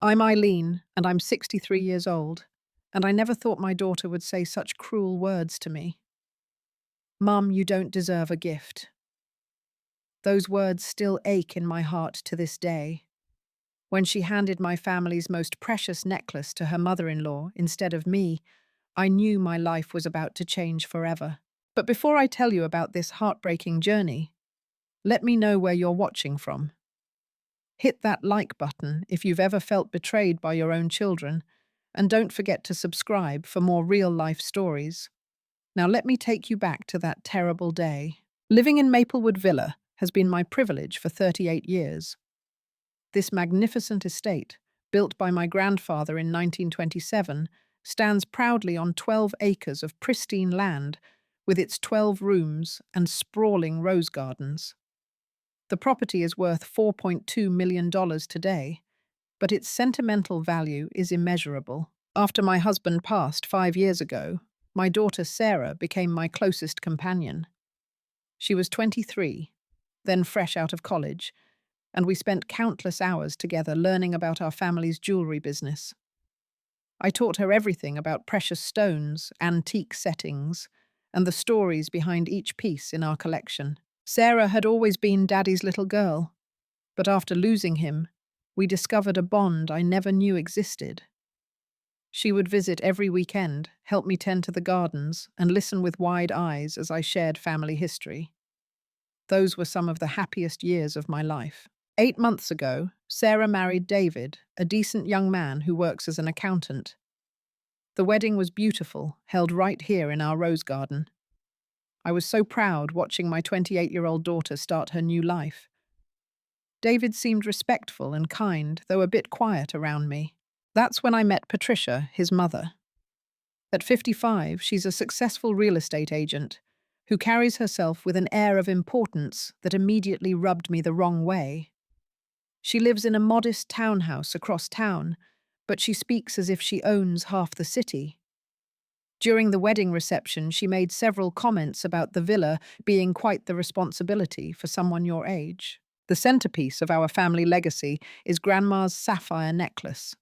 I'm Eileen, and I'm 63 years old, and I never thought my daughter would say such cruel words to me. Mum, you don't deserve a gift. Those words still ache in my heart to this day. When she handed my family's most precious necklace to her mother-in-law instead of me, I knew my life was about to change forever. But before I tell you about this heartbreaking journey, let me know where you're watching from. Hit that like button if you've ever felt betrayed by your own children, and don't forget to subscribe for more real-life stories. Now let me take you back to that terrible day. Living in Maplewood Villa has been my privilege for 38 years. This magnificent estate, built by my grandfather in 1927, stands proudly on 12 acres of pristine land with its 12 rooms and sprawling rose gardens. The property is worth $4.2 million today, but its sentimental value is immeasurable. After my husband passed 5 years ago, my daughter Sarah became my closest companion. She was 23, then fresh out of college, and we spent countless hours together learning about our family's jewelry business. I taught her everything about precious stones, antique settings, and the stories behind each piece in our collection. Sarah had always been Daddy's little girl, but after losing him, we discovered a bond I never knew existed. She would visit every weekend, help me tend to the gardens, and listen with wide eyes as I shared family history. Those were some of the happiest years of my life. 8 months ago, Sarah married David, a decent young man who works as an accountant. The wedding was beautiful, held right here in our rose garden. I was so proud watching my 28-year-old daughter start her new life. David seemed respectful and kind, though a bit quiet around me. That's when I met Patricia, his mother. At 55, she's a successful real estate agent who carries herself with an air of importance that immediately rubbed me the wrong way. She lives in a modest townhouse across town, but she speaks as if she owns half the city. During the wedding reception, she made several comments about the villa being quite the responsibility for someone your age. The centerpiece of our family legacy is Grandma's sapphire necklace,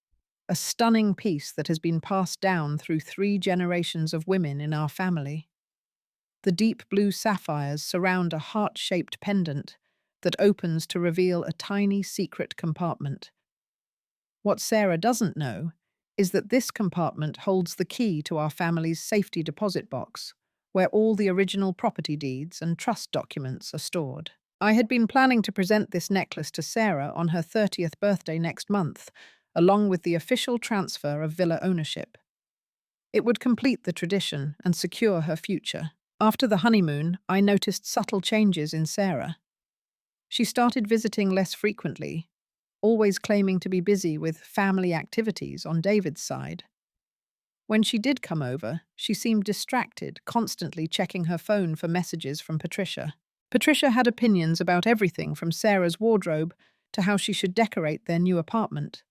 a stunning piece that has been passed down through 3 generations of women in our family. The deep blue sapphires surround a heart-shaped pendant that opens to reveal a tiny secret compartment. What Sarah doesn't know is that this compartment holds the key to our family's safety deposit box, where all the original property deeds and trust documents are stored. I had been planning to present this necklace to Sarah on her 30th birthday next month, along with the official transfer of villa ownership. It would complete the tradition and secure her future. After the honeymoon, I noticed subtle changes in Sarah. She started visiting less frequently, always claiming to be busy with family activities on David's side. When she did come over, she seemed distracted, constantly checking her phone for messages from Patricia. Patricia had opinions about everything from Sarah's wardrobe to how she should decorate their new apartment.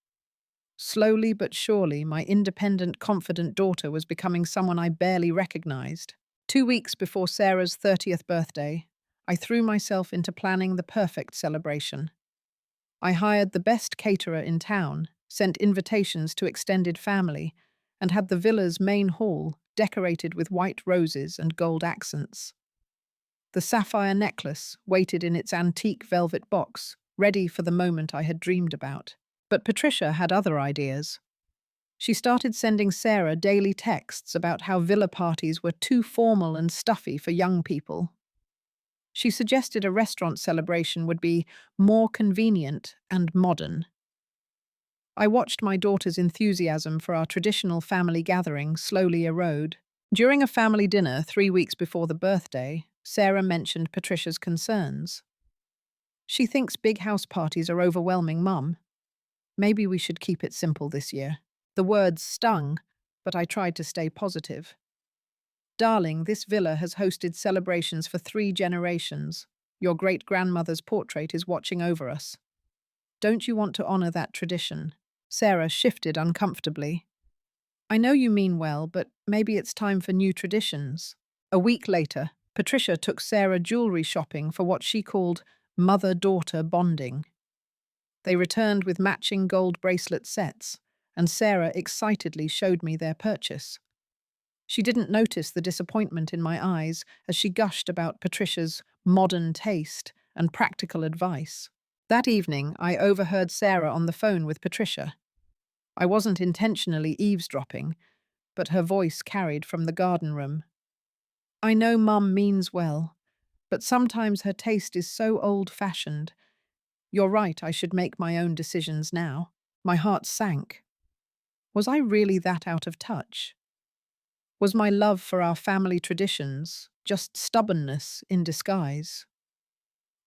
Slowly but surely, my independent, confident daughter was becoming someone I barely recognized. 2 weeks before Sarah's 30th birthday, I threw myself into planning the perfect celebration. I hired the best caterer in town, sent invitations to extended family, and had the villa's main hall decorated with white roses and gold accents. The sapphire necklace waited in its antique velvet box, ready for the moment I had dreamed about. But Patricia had other ideas. She started sending Sarah daily texts about how villa parties were too formal and stuffy for young people. She suggested a restaurant celebration would be more convenient and modern. I watched my daughter's enthusiasm for our traditional family gathering slowly erode. During a family dinner 3 weeks before the birthday, Sarah mentioned Patricia's concerns. She thinks big house parties are overwhelming, Mum. Maybe we should keep it simple this year. The words stung, but I tried to stay positive. Darling, this villa has hosted celebrations for 3 generations. Your great-grandmother's portrait is watching over us. Don't you want to honor that tradition? Sarah shifted uncomfortably. I know you mean well, but maybe it's time for new traditions. A week later, Patricia took Sarah jewelry shopping for what she called mother-daughter bonding. They returned with matching gold bracelet sets, and Sarah excitedly showed me their purchase. She didn't notice the disappointment in my eyes as she gushed about Patricia's modern taste and practical advice. That evening, I overheard Sarah on the phone with Patricia. I wasn't intentionally eavesdropping, but her voice carried from the garden room. I know Mum means well, but sometimes her taste is so old-fashioned. You're right, I should make my own decisions now. My heart sank. Was I really that out of touch? Was my love for our family traditions just stubbornness in disguise?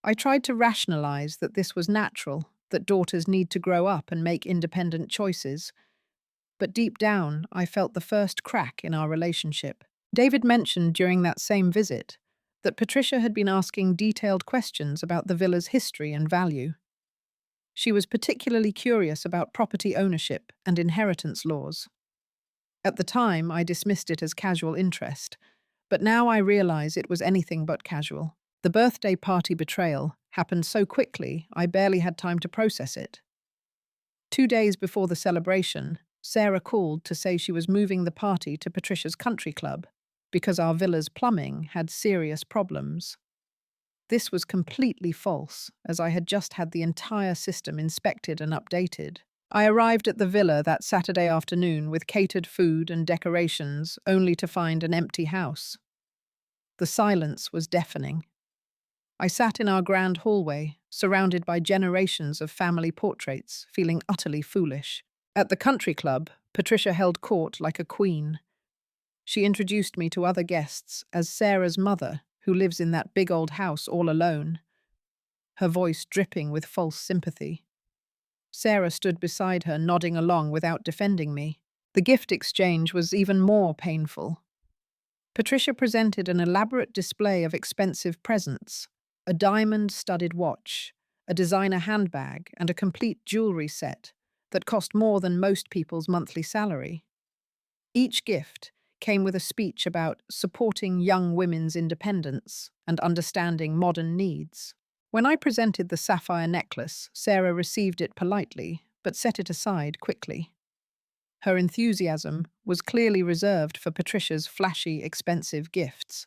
I tried to rationalize that this was natural, that daughters need to grow up and make independent choices, but deep down I felt the first crack in our relationship. David mentioned during that same visit that Patricia had been asking detailed questions about the villa's history and value. She was particularly curious about property ownership and inheritance laws. At the time, I dismissed it as casual interest, but now I realize it was anything but casual. The birthday party betrayal happened so quickly, I barely had time to process it. 2 days before the celebration, Sarah called to say she was moving the party to Patricia's country club because our villa's plumbing had serious problems. This was completely false, as I had just had the entire system inspected and updated. I arrived at the villa that Saturday afternoon with catered food and decorations, only to find an empty house. The silence was deafening. I sat in our grand hallway, surrounded by generations of family portraits, feeling utterly foolish. At the country club, Patricia held court like a queen. She introduced me to other guests as Sarah's mother, who lives in that big old house all alone, her voice dripping with false sympathy. Sarah stood beside her, nodding along without defending me. The gift exchange was even more painful. Patricia presented an elaborate display of expensive presents, a diamond-studded watch, a designer handbag, and a complete jewelry set that cost more than most people's monthly salary. Each gift came with a speech about supporting young women's independence and understanding modern needs. When I presented the sapphire necklace, Sarah received it politely, but set it aside quickly. Her enthusiasm was clearly reserved for Patricia's flashy, expensive gifts.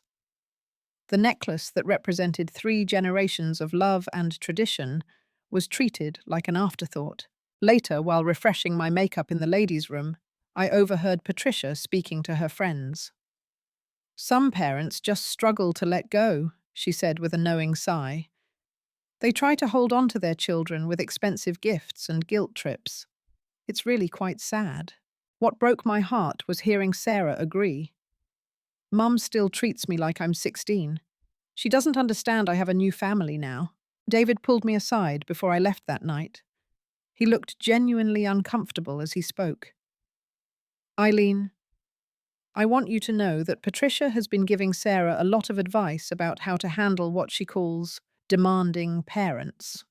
The necklace that represented 3 generations of love and tradition was treated like an afterthought. Later, while refreshing my makeup in the ladies' room, I overheard Patricia speaking to her friends. "Some parents just struggle to let go," she said with a knowing sigh. "They try to hold on to their children with expensive gifts and guilt trips. It's really quite sad." What broke my heart was hearing Sarah agree. "Mum still treats me like I'm 16. She doesn't understand I have a new family now." David pulled me aside before I left that night. He looked genuinely uncomfortable as he spoke. "Eileen, I want you to know that Patricia has been giving Sarah a lot of advice about how to handle what she calls demanding parents.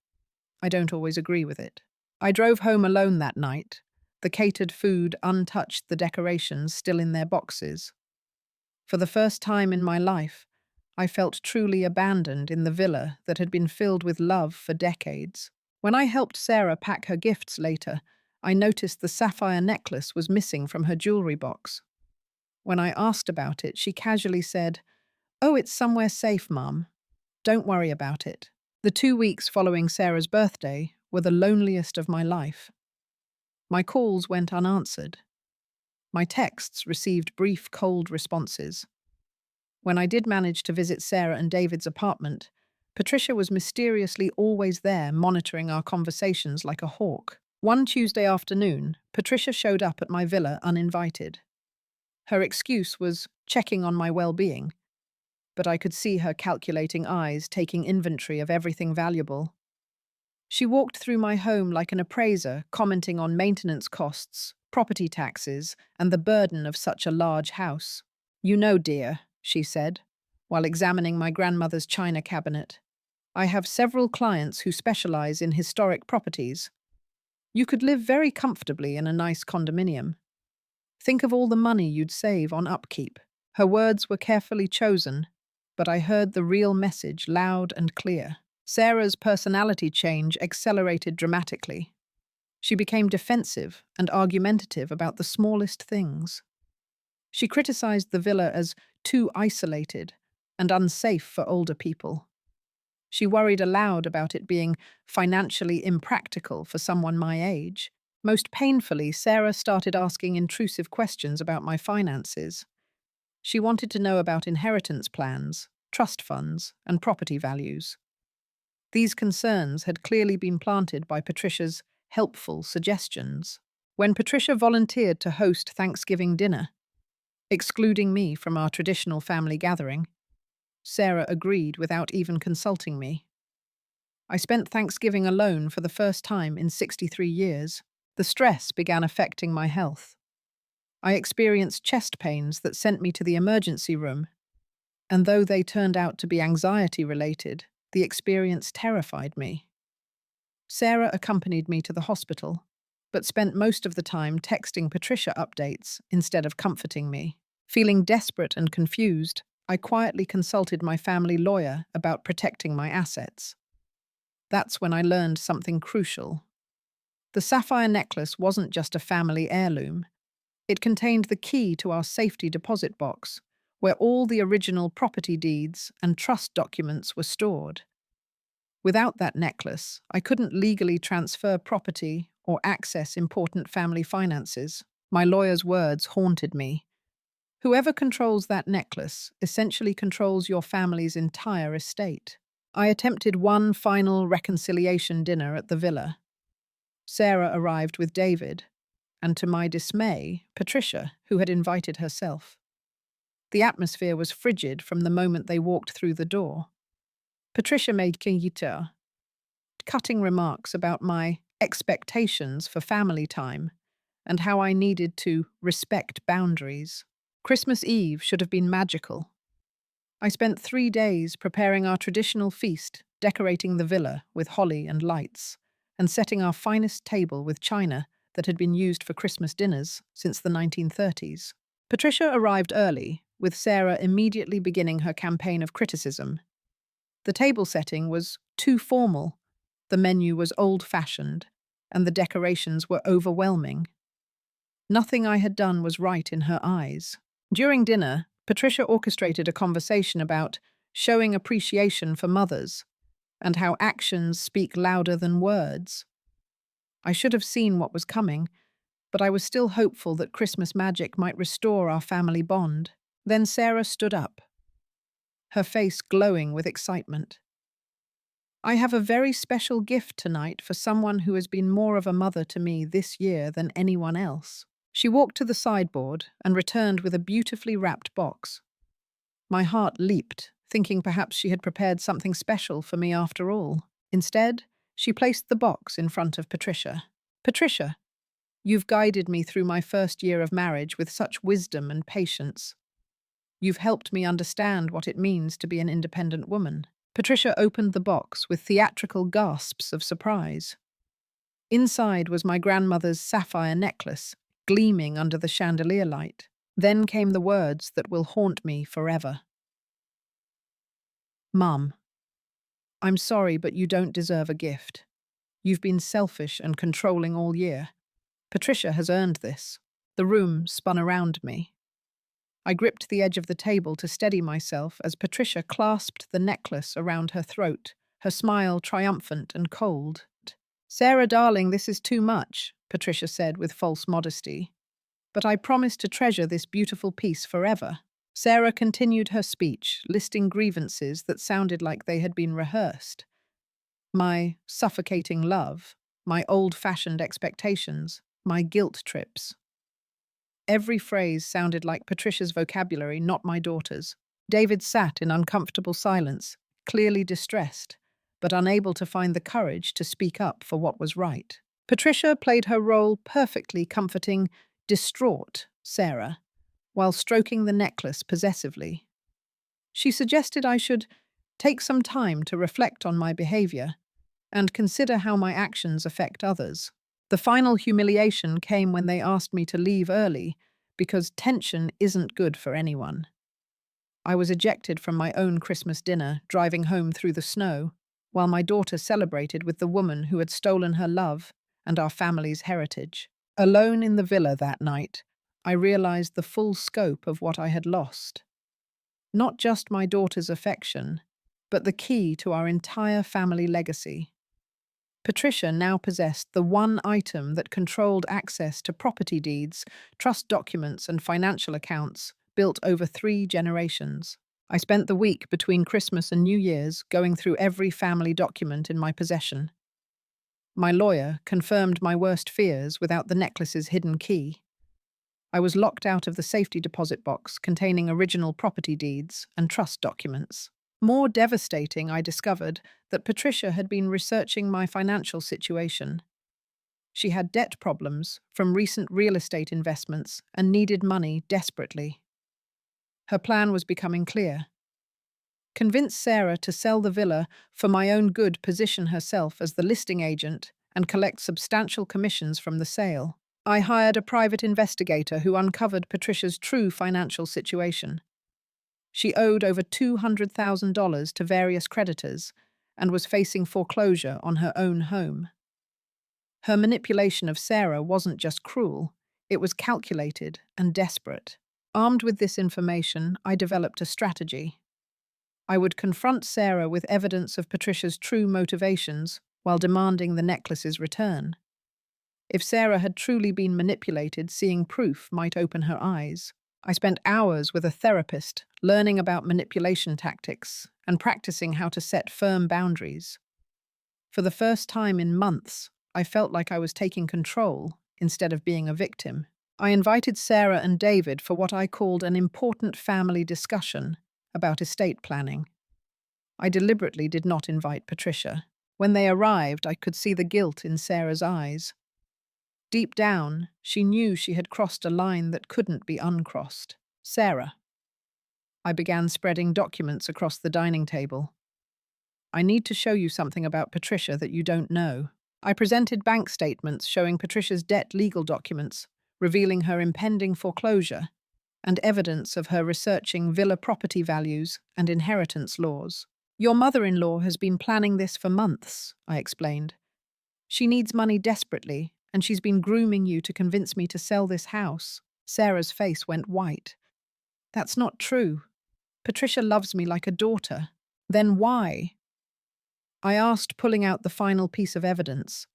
I don't always agree with it." I drove home alone that night, the catered food untouched, the decorations still in their boxes. For the first time in my life, I felt truly abandoned in the villa that had been filled with love for decades. When I helped Sarah pack her gifts later, I noticed the sapphire necklace was missing from her jewelry box. When I asked about it, she casually said, "Oh, it's somewhere safe, Mum. Don't worry about it." The 2 weeks following Sarah's birthday were the loneliest of my life. My calls went unanswered. My texts received brief, cold responses. When I did manage to visit Sarah and David's apartment, Patricia was mysteriously always there, monitoring our conversations like a hawk. One Tuesday afternoon, Patricia showed up at my villa uninvited. Her excuse was checking on my well-being, but I could see her calculating eyes taking inventory of everything valuable. She walked through my home like an appraiser, commenting on maintenance costs, property taxes, and the burden of such a large house. "You know, dear," she said, while examining my grandmother's china cabinet, "I have several clients who specialize in historic properties. You could live very comfortably in a nice condominium. Think of all the money you'd save on upkeep." Her words were carefully chosen, but I heard the real message loud and clear. Sarah's personality change accelerated dramatically. She became defensive and argumentative about the smallest things. She criticized the villa as too isolated and unsafe for older people. She worried aloud about it being financially impractical for someone my age. Most painfully, Sarah started asking intrusive questions about my finances. She wanted to know about inheritance plans, trust funds, and property values. These concerns had clearly been planted by Patricia's helpful suggestions. When Patricia volunteered to host Thanksgiving dinner, excluding me from our traditional family gathering, Sarah agreed without even consulting me. I spent Thanksgiving alone for the first time in 63 years. The stress began affecting my health. I experienced chest pains that sent me to the emergency room, and though they turned out to be anxiety-related, the experience terrified me. Sarah accompanied me to the hospital, but spent most of the time texting Patricia updates instead of comforting me. Feeling desperate and confused, I quietly consulted my family lawyer about protecting my assets. That's when I learned something crucial. The sapphire necklace wasn't just a family heirloom. It contained the key to our safety deposit box, where all the original property deeds and trust documents were stored. Without that necklace, I couldn't legally transfer property or access important family finances. My lawyer's words haunted me. Whoever controls that necklace essentially controls your family's entire estate. I attempted one final reconciliation dinner at the villa. Sarah arrived with David, and to my dismay, Patricia, who had invited herself. The atmosphere was frigid from the moment they walked through the door. Patricia made cutting remarks about my expectations for family time and how I needed to respect boundaries. Christmas Eve should have been magical. I spent 3 days preparing our traditional feast, decorating the villa with holly and lights, and setting our finest table with china that had been used for Christmas dinners since the 1930s. Patricia arrived early, with Sarah immediately beginning her campaign of criticism. The table setting was too formal, the menu was old-fashioned, and the decorations were overwhelming. Nothing I had done was right in her eyes. During dinner, Patricia orchestrated a conversation about showing appreciation for mothers and how actions speak louder than words. I should have seen what was coming, but I was still hopeful that Christmas magic might restore our family bond. Then Sarah stood up, her face glowing with excitement. I have a very special gift tonight for someone who has been more of a mother to me this year than anyone else. She walked to the sideboard and returned with a beautifully wrapped box. My heart leaped, thinking perhaps she had prepared something special for me after all. Instead, she placed the box in front of Patricia. Patricia, you've guided me through my first year of marriage with such wisdom and patience. You've helped me understand what it means to be an independent woman. Patricia opened the box with theatrical gasps of surprise. Inside was my grandmother's sapphire necklace, gleaming under the chandelier light. Then came the words that will haunt me forever. Mum, I'm sorry, but you don't deserve a gift. You've been selfish and controlling all year. Patricia has earned this. The room spun around me. I gripped the edge of the table to steady myself as Patricia clasped the necklace around her throat, her smile triumphant and cold. Sarah, darling, this is too much, Patricia said with false modesty. But I promise to treasure this beautiful piece forever. Sarah continued her speech, listing grievances that sounded like they had been rehearsed. My suffocating love, my old-fashioned expectations, my guilt trips. Every phrase sounded like Patricia's vocabulary, not my daughter's. David sat in uncomfortable silence, clearly distressed, but unable to find the courage to speak up for what was right. Patricia played her role perfectly, comforting distraught Sarah, while stroking the necklace possessively. She suggested I should take some time to reflect on my behavior and consider how my actions affect others. The final humiliation came when they asked me to leave early because tension isn't good for anyone. I was ejected from my own Christmas dinner, driving home through the snow. while my daughter celebrated with the woman who had stolen her love and our family's heritage. Alone in the villa that night, I realized the full scope of what I had lost. Not just my daughter's affection, but the key to our entire family legacy. Patricia now possessed the one item that controlled access to property deeds, trust documents, and financial accounts built over 3 generations. I spent the week between Christmas and New Year's going through every family document in my possession. My lawyer confirmed my worst fears without the necklace's hidden key. I was locked out of the safety deposit box containing original property deeds and trust documents. More devastating, I discovered that Patricia had been researching my financial situation. She had debt problems from recent real estate investments and needed money desperately. Her plan was becoming clear. Convince Sarah to sell the villa for my own good, position herself as the listing agent, and collect substantial commissions from the sale. I hired a private investigator who uncovered Patricia's true financial situation. She owed over $200,000 to various creditors and was facing foreclosure on her own home. Her manipulation of Sarah wasn't just cruel, it was calculated and desperate. Armed with this information, I developed a strategy. I would confront Sarah with evidence of Patricia's true motivations while demanding the necklace's return. If Sarah had truly been manipulated, seeing proof might open her eyes. I spent hours with a therapist learning about manipulation tactics and practicing how to set firm boundaries. For the first time in months, I felt like I was taking control instead of being a victim. I invited Sarah and David for what I called an important family discussion about estate planning. I deliberately did not invite Patricia. When they arrived, I could see the guilt in Sarah's eyes. Deep down, she knew she had crossed a line that couldn't be uncrossed. Sarah. I began spreading documents across the dining table. I need to show you something about Patricia that you don't know. I presented bank statements showing Patricia's debt legal documents, revealing her impending foreclosure, and evidence of her researching villa property values and inheritance laws. Your mother-in-law has been planning this for months, I explained. She needs money desperately, and she's been grooming you to convince me to sell this house. Sarah's face went white. That's not true. Patricia loves me like a daughter. Then why? I asked, pulling out the final piece of evidence.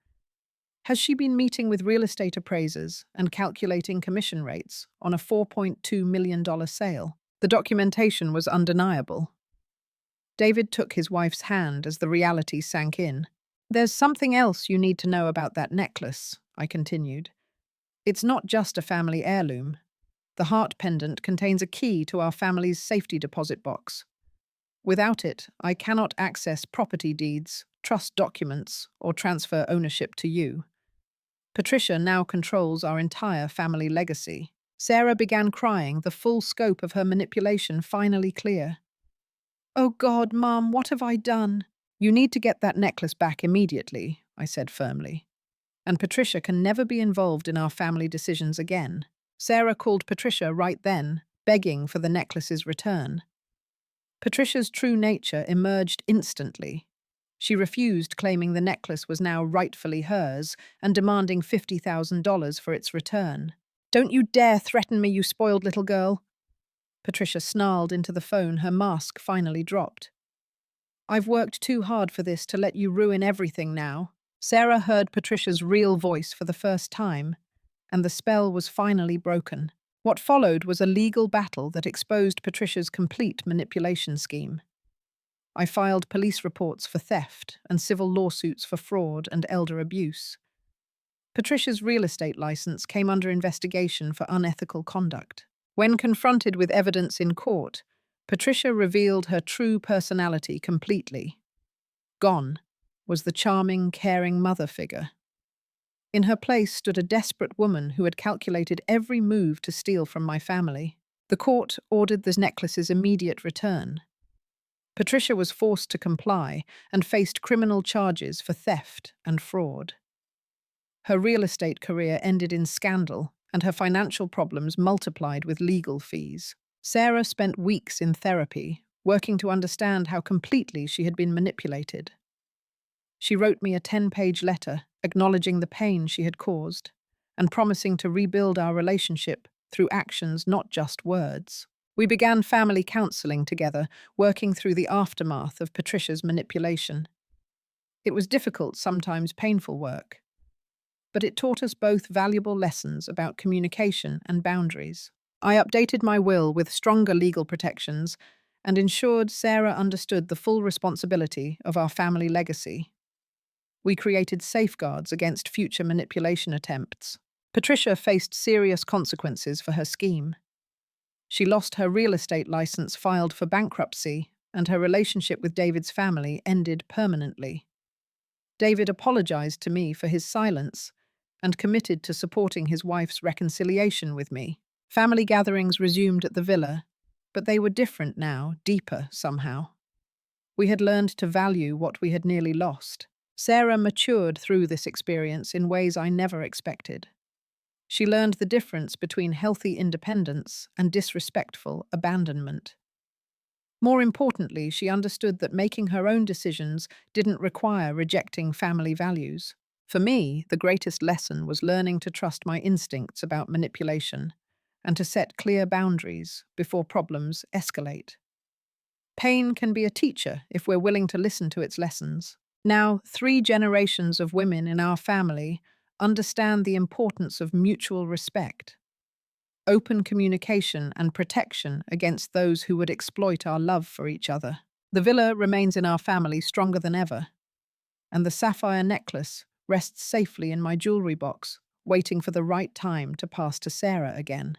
Has she been meeting with real estate appraisers and calculating commission rates on a $4.2 million sale? The documentation was undeniable. David took his wife's hand as the reality sank in. There's something else you need to know about that necklace, I continued. It's not just a family heirloom. The heart pendant contains a key to our family's safety deposit box. Without it, I cannot access property deeds, trust documents, or transfer ownership to you. Patricia now controls our entire family legacy. Sarah began crying, the full scope of her manipulation finally clear. Oh God, Mom, what have I done? You need to get that necklace back immediately, I said firmly. And Patricia can never be involved in our family decisions again. Sarah called Patricia right then, begging for the necklace's return. Patricia's true nature emerged instantly. She refused, claiming the necklace was now rightfully hers and demanding $50,000 for its return. Don't you dare threaten me, you spoiled little girl. Patricia snarled into the phone, her mask finally dropped. I've worked too hard for this to let you ruin everything now. Sarah heard Patricia's real voice for the first time, and the spell was finally broken. What followed was a legal battle that exposed Patricia's complete manipulation scheme. I filed police reports for theft and civil lawsuits for fraud and elder abuse. Patricia's real estate license came under investigation for unethical conduct. When confronted with evidence in court, Patricia revealed her true personality completely. Gone was the charming, caring mother figure. In her place stood a desperate woman who had calculated every move to steal from my family. The court ordered the necklace's immediate return. Patricia was forced to comply and faced criminal charges for theft and fraud. Her real estate career ended in scandal, and her financial problems multiplied with legal fees. Sarah spent weeks in therapy, working to understand how completely she had been manipulated. She wrote me a 10-page letter acknowledging the pain she had caused and promising to rebuild our relationship through actions, not just words. We began family counseling together, working through the aftermath of Patricia's manipulation. It was difficult, sometimes painful work, but it taught us both valuable lessons about communication and boundaries. I updated my will with stronger legal protections and ensured Sarah understood the full responsibility of our family legacy. We created safeguards against future manipulation attempts. Patricia faced serious consequences for her scheme. She lost her real estate license, filed for bankruptcy, and her relationship with David's family ended permanently. David apologized to me for his silence and committed to supporting his wife's reconciliation with me. Family gatherings resumed at the villa, but they were different now, deeper somehow. We had learned to value what we had nearly lost. Sarah matured through this experience in ways I never expected. She learned the difference between healthy independence and disrespectful abandonment. More importantly, she understood that making her own decisions didn't require rejecting family values. For me, the greatest lesson was learning to trust my instincts about manipulation and to set clear boundaries before problems escalate. Pain can be a teacher if we're willing to listen to its lessons. Now, 3 generations of women in our family understand the importance of mutual respect, open communication, and protection against those who would exploit our love for each other. The villa remains in our family stronger than ever, and the sapphire necklace rests safely in my jewelry box, waiting for the right time to pass to Sarah again.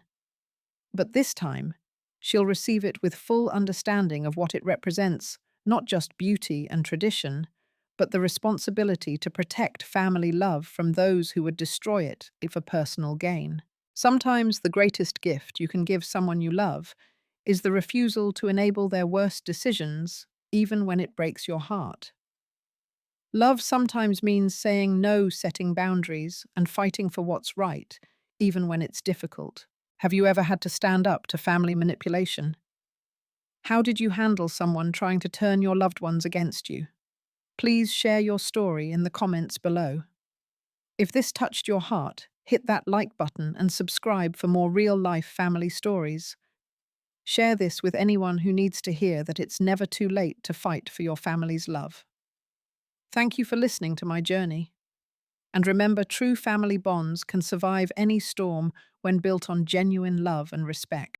But this time, she'll receive it with full understanding of what it represents, not just beauty and tradition, but the responsibility to protect family love from those who would destroy it for personal gain. Sometimes the greatest gift you can give someone you love is the refusal to enable their worst decisions, even when it breaks your heart. Love sometimes means saying no, setting boundaries, and fighting for what's right, even when it's difficult. Have you ever had to stand up to family manipulation? How did you handle someone trying to turn your loved ones against you? Please share your story in the comments below. If this touched your heart, hit that like button and subscribe for more real-life family stories. Share this with anyone who needs to hear that it's never too late to fight for your family's love. Thank you for listening to my journey. And remember, true family bonds can survive any storm when built on genuine love and respect.